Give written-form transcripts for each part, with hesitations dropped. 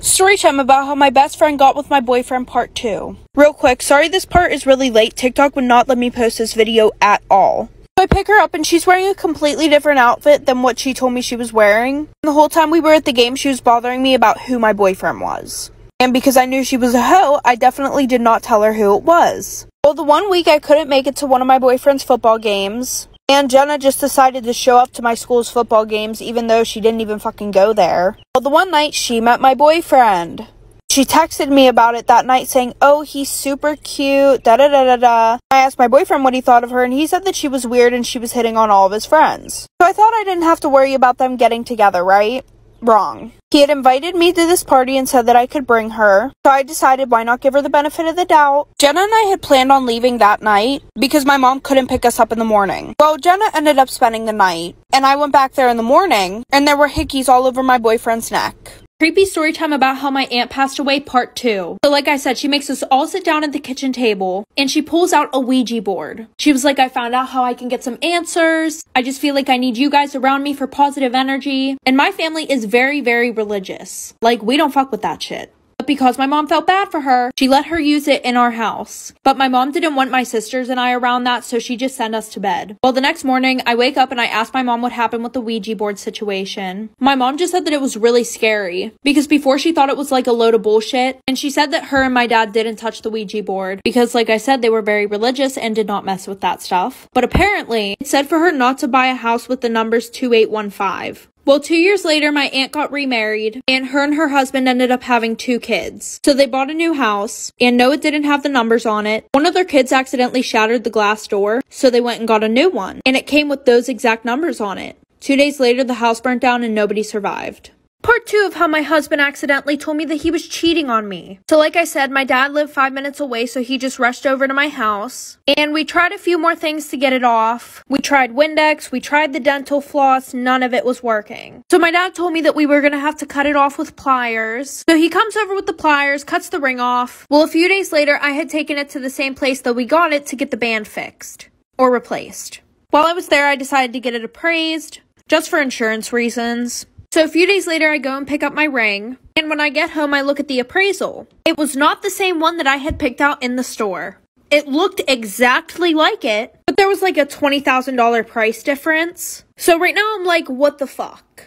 Story time about how my best friend got with my boyfriend part 2. Real quick, sorry this part is really late. TikTok would not let me post this video at all. So I pick her up and she's wearing a completely different outfit than what she told me she was wearing. And the whole time we were at the game, she was bothering me about who my boyfriend was. And because I knew she was a hoe, I definitely did not tell her who it was. Well, the one week I couldn't make it to one of my boyfriend's football games. And Jenna just decided to show up to my school's football games even though she didn't even fucking go there. Well, the one night she met my boyfriend. She texted me about it that night saying, "Oh, he's super cute, da-da-da-da-da." I asked my boyfriend what he thought of her and he said that she was weird and she was hitting on all of his friends. So I thought I didn't have to worry about them getting together, right? Wrong. He had invited me to this party and said that I could bring her, so I decided why not give her the benefit of the doubt. Jenna and I had planned on leaving that night because my mom couldn't pick us up in the morning. Well, Jenna ended up spending the night, and I went back there in the morning, and there were hickeys all over my boyfriend's neck. Creepy story time about how my aunt passed away part 2. So like I said, she makes us all sit down at the kitchen table and she pulls out a Ouija board. She was like, "I found out how I can get some answers. I just feel like I need you guys around me for positive energy." And my family is very, very religious. Like, we don't fuck with that shit. But because my mom felt bad for her, she let her use it in our house. But my mom didn't want my sisters and I around that, so she just sent us to bed. Well, the next morning, I wake up and I ask my mom what happened with the Ouija board situation. My mom just said that it was really scary, because before she thought it was like a load of bullshit, and she said that her and my dad didn't touch the Ouija board, because like I said, they were very religious and did not mess with that stuff. But apparently, it said for her not to buy a house with the numbers 2815. Well, 2 years later, my aunt got remarried, and her husband ended up having 2 kids. So they bought a new house, and no, it didn't have the numbers on it. One of their kids accidentally shattered the glass door, so they went and got a new one, and it came with those exact numbers on it. 2 days later, the house burnt down and nobody survived. Part 2 of how my husband accidentally told me that he was cheating on me. So like I said, my dad lived 5 minutes away, so he just rushed over to my house. And we tried a few more things to get it off. We tried Windex, we tried the dental floss, none of it was working. So my dad told me that we were gonna have to cut it off with pliers. So he comes over with the pliers, cuts the ring off. Well, a few days later, I had taken it to the same place that we got it to get the band fixed. Or replaced. While I was there, I decided to get it appraised, just for insurance reasons. So a few days later, I go and pick up my ring, and when I get home, I look at the appraisal. It was not the same one that I had picked out in the store. It looked exactly like it, but there was like a $20,000 price difference. So right now, I'm like, what the fuck?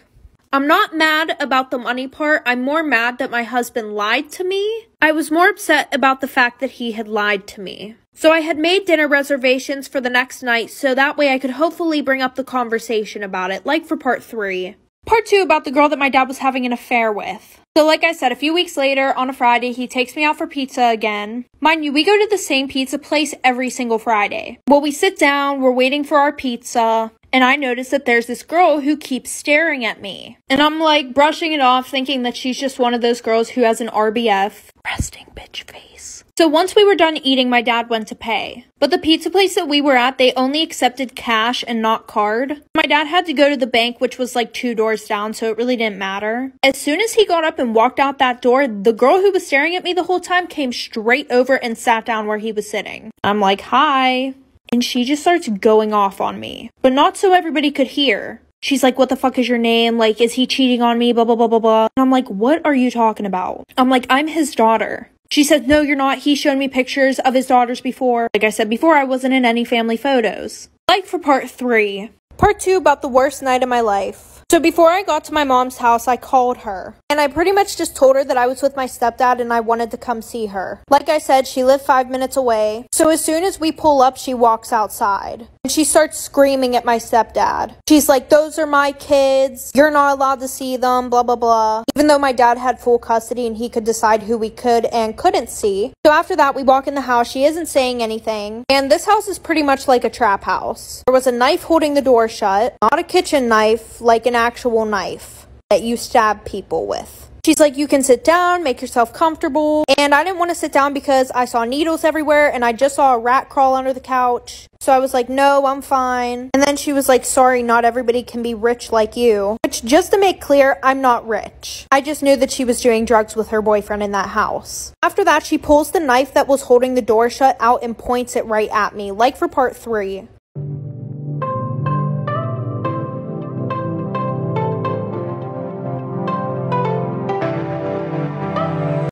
I'm not mad about the money part. I'm more mad that my husband lied to me. I was more upset about the fact that he had lied to me. So I had made dinner reservations for the next night, so that way I could hopefully bring up the conversation about it, like for part 3. Part 2 about the girl that my dad was having an affair with. So like I said, a few weeks later, on a Friday, he takes me out for pizza again. Mind you, we go to the same pizza place every single Friday. Well, we sit down, we're waiting for our pizza, and I notice that there's this girl who keeps staring at me. And I'm like brushing it off, thinking that she's just one of those girls who has an RBF, resting bitch face. So once we were done eating, my dad went to pay. But the pizza place that we were at, they only accepted cash and not card. My dad had to go to the bank, which was like 2 doors down, so it really didn't matter. As soon as he got up and walked out that door, the girl who was staring at me the whole time came straight over and sat down where he was sitting. I'm like, "Hi." And she just starts going off on me, but not so everybody could hear. She's like, "What the fuck is your name? Like, is he cheating on me? Blah, blah, blah, blah, blah." And I'm like, "What are you talking about?" I'm like, "I'm his daughter." She said, "No, you're not. He showed me pictures of his daughters before." Like I said before, I wasn't in any family photos. Like for part 3. Part 2 about the worst night of my life. So before I got to my mom's house, I called her. And I pretty much just told her that I was with my stepdad and I wanted to come see her. Like I said, she lived 5 minutes away. So as soon as we pull up, she walks outside. And she starts screaming at my stepdad. She's like, "Those are my kids. You're not allowed to see them, blah, blah, blah." Even though my dad had full custody and he could decide who we could and couldn't see. So after that, we walk in the house. She isn't saying anything. And this house is pretty much like a trap house. There was a knife holding the door shut. Not a kitchen knife, like an actual knife that you stab people with. She's like, "You can sit down, make yourself comfortable." And I didn't want to sit down because I saw needles everywhere and I just saw a rat crawl under the couch. So I was like, "No, I'm fine." And then she was like, "Sorry, not everybody can be rich like you." Which, just to make clear, I'm not rich. I just knew that she was doing drugs with her boyfriend in that house. After that, she pulls the knife that was holding the door shut out and points it right at me, like for part 3.